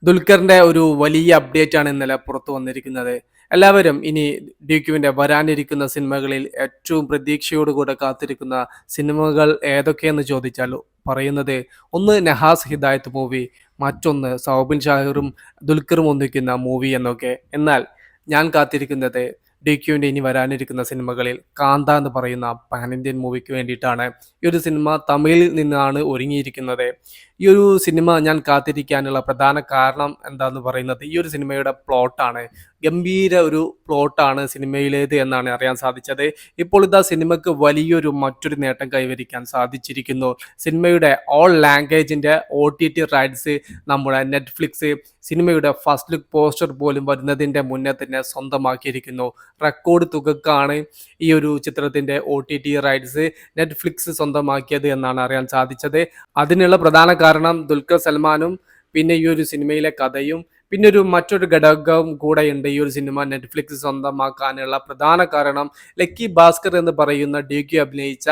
ദുൽഖറിന്റെ ഒരു വലിയ അപ്ഡേറ്റ് ആണ് ഇന്നലെ പുറത്തു വന്നിരിക്കുന്നത്. എല്ലാവരും ഇനി ഡിക്യുവിന്റെ വരാനിരിക്കുന്ന സിനിമകളിൽ ഏറ്റവും പ്രതീക്ഷയോടുകൂടെ കാത്തിരിക്കുന്ന സിനിമകൾ ഏതൊക്കെയെന്ന് ചോദിച്ചാൽ പറയുന്നത് ഒന്ന് നഹാസ് ഹിദായത്ത് മൂവി, മറ്റൊന്ന് സൗബിൻ ഷാഹിറും ദുൽഖറും ഒന്നിക്കുന്ന മൂവി എന്നൊക്കെ. എന്നാൽ ഞാൻ കാത്തിരിക്കുന്നത് ഡിക്യുവിന്റെ ഇനി വരാനിരിക്കുന്ന സിനിമകളിൽ കാന്ത എന്ന് പറയുന്ന പാൻ ഇന്ത്യൻ മൂവിക്ക് വേണ്ടിയിട്ടാണ്. ഈ ഒരു സിനിമ തമിഴിൽ നിന്നാണ് ഒരുങ്ങിയിരിക്കുന്നത്. ഈ ഒരു സിനിമ ഞാൻ കാത്തിരിക്കാനുള്ള പ്രധാന കാരണം എന്താന്ന് പറയുന്നത് ഈ ഒരു സിനിമയുടെ പ്ലോട്ടാണ്. ഗംഭീര ഒരു പ്ലോട്ടാണ് സിനിമയിലേത് എന്നാണ് അറിയാൻ സാധിച്ചത്. ഇപ്പോൾ ഇതാ സിനിമയ്ക്ക് വലിയൊരു മറ്റൊരു നേട്ടം കൈവരിക്കാൻ സാധിച്ചിരിക്കുന്നു. സിനിമയുടെ ഓൾ ലാംഗ്വേജിന്റെ OTT റൈറ്റ്സ് നമ്മുടെ നെറ്റ്ഫ്ലിക്സ് സിനിമയുടെ ഫസ്റ്റ് ലുക്ക് പോസ്റ്റർ പോലും വരുന്നതിന്റെ മുന്നേ തന്നെ സ്വന്തമാക്കിയിരിക്കുന്നു. റെക്കോർഡ് തുകക്കാണ് ഈ ഒരു ചിത്രത്തിന്റെ OTT റൈറ്റ്സ് നെറ്റ്ഫ്ലിക്സ് സ്വന്തമാക്കിയത് എന്നാണ് അറിയാൻ സാധിച്ചത്. അതിനുള്ള പ്രധാന കാരണം ദുൽഖർ സൽമാനും പിന്നെ ഈ ഒരു സിനിമയിലെ കഥയും പിന്നെ ഒരു മറ്റൊരു ഘടകവും കൂടെയുണ്ട് ഈ ഒരു സിനിമ നെറ്റ്ഫ്ലിക്സ് സ്വന്തമാക്കാനുള്ള പ്രധാന കാരണം. ലക്കി ഭാസ്കർ എന്ന് പറയുന്ന DQ അഭിനയിച്ച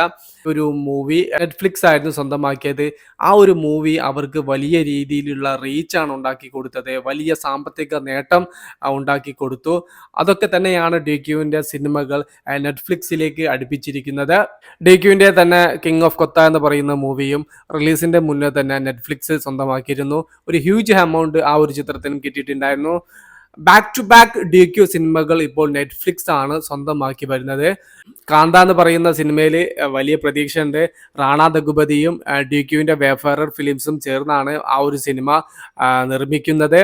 ഒരു മൂവി നെറ്റ്ഫ്ലിക്സ് ആയിരുന്നു സ്വന്തമാക്കിയത്. ആ ഒരു മൂവി അവർക്ക് വലിയ രീതിയിലുള്ള റീച്ചാണ് ഉണ്ടാക്കി കൊടുത്തത്, വലിയ സാമ്പത്തിക നേട്ടം ഉണ്ടാക്കി കൊടുത്തു. അതൊക്കെ തന്നെയാണ് DQവിന്റെ സിനിമകൾ നെറ്റ്ഫ്ലിക്സിലേക്ക് അടുപ്പിച്ചിരിക്കുന്നത്. DQവിന്റെ തന്നെ കിങ് ഓഫ് കൊത്ത എന്ന് പറയുന്ന മൂവിയും റിലീസിന്റെ മുന്നേ തന്നെ നെറ്റ്ഫ്ലിക്സ് സ്വന്തമാക്കിയിരുന്നു. ഒരു ഹ്യൂജ് എമൗണ്ട് ആ ഒരു ചിത്രത്തിനും കിട്ടിയിട്ടുണ്ടായിരുന്നു. ബാക്ക് ടു ബാക്ക് DQ സിനിമകൾ ഇപ്പോൾ നെറ്റ്ഫ്ലിക്സ് ആണ് സ്വന്തമാക്കി വരുന്നത്. കാന്ത എന്ന് പറയുന്ന സിനിമയിൽ വലിയ പ്രതീക്ഷയുണ്ട്. റാണ ദഗുപതിയും DQവിന്റെ വേഫറർ ഫിലിംസും ചേർന്നാണ് ആ ഒരു സിനിമ നിർമ്മിക്കുന്നത്.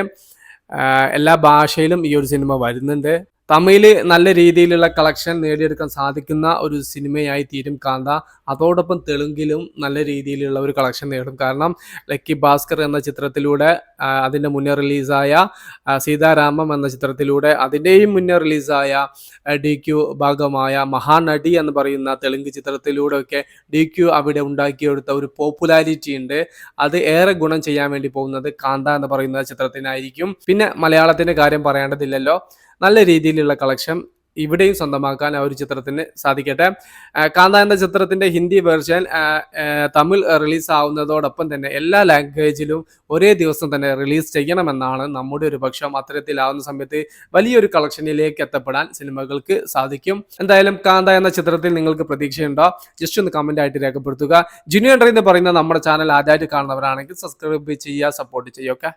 എല്ലാ ഭാഷയിലും ഈ ഒരു സിനിമ വരുന്നുണ്ട്. തമിഴിൽ നല്ല രീതിയിലുള്ള കളക്ഷൻ നേടിയെടുക്കാൻ സാധിക്കുന്ന ഒരു സിനിമയായി തീരും കാന്ത. അതോടൊപ്പം തെലുങ്കിലും നല്ല രീതിയിലുള്ള ഒരു കളക്ഷൻ നേടും. കാരണം ലക്കി ഭാസ്കർ എന്ന ചിത്രത്തിലൂടെ, അതിൻ്റെ മുന്നേ റിലീസായ സീതാരാമം എന്ന ചിത്രത്തിലൂടെ, അതിൻ്റെയും മുന്നേ റിലീസായ DQ ഭാഗമായ മഹാനടി എന്ന് പറയുന്ന തെലുങ്ക് ചിത്രത്തിലൂടെ ഒക്കെ DQ അവിടെ ഉണ്ടാക്കിയെടുത്ത ഒരു പോപ്പുലാരിറ്റി ഉണ്ട്. അത് ഏറെ ഗുണം ചെയ്യാൻ വേണ്ടി പോകുന്നത് കാന്ത എന്ന് പറയുന്ന ചിത്രത്തിനായിരിക്കും. പിന്നെ മലയാളത്തിൻ്റെ കാര്യം പറയേണ്ടതില്ലല്ലോ. നല്ല രീതിയിലുള്ള കളക്ഷൻ ഇവിടെയും സ്വന്തമാക്കാൻ ആ ഒരു ചിത്രത്തിന് സാധിക്കട്ടെ. കാന്ത എന്ന ചിത്രത്തിന്റെ ഹിന്ദി വേർഷൻ തമിഴ് റിലീസ് ആവുന്നതോടൊപ്പം തന്നെ എല്ലാ ലാംഗ്വേജിലും ഒരേ ദിവസം തന്നെ റിലീസ് ചെയ്യണമെന്നാണ് നമ്മുടെ ഒരു പക്ഷം. അത്തരത്തിലാവുന്ന സമയത്ത് വലിയൊരു കളക്ഷനിലേക്ക് എത്തപ്പെടാൻ സിനിമകൾക്ക് സാധിക്കും. എന്തായാലും കാന്ത എന്ന ചിത്രത്തിൽ നിങ്ങൾക്ക് പ്രതീക്ഷയുണ്ടോ? ജസ്റ്റ് ഒന്ന് കമന്റ് ആയിട്ട് രേഖപ്പെടുത്തുക. ജുനിയർ എന്ന് പറയുന്ന നമ്മുടെ ചാനൽ ആദ്യമായിട്ട് കാണുന്നവരാണെങ്കിൽ സബ്സ്ക്രൈബ് ചെയ്യുക, സപ്പോർട്ട് ചെയ്യുക.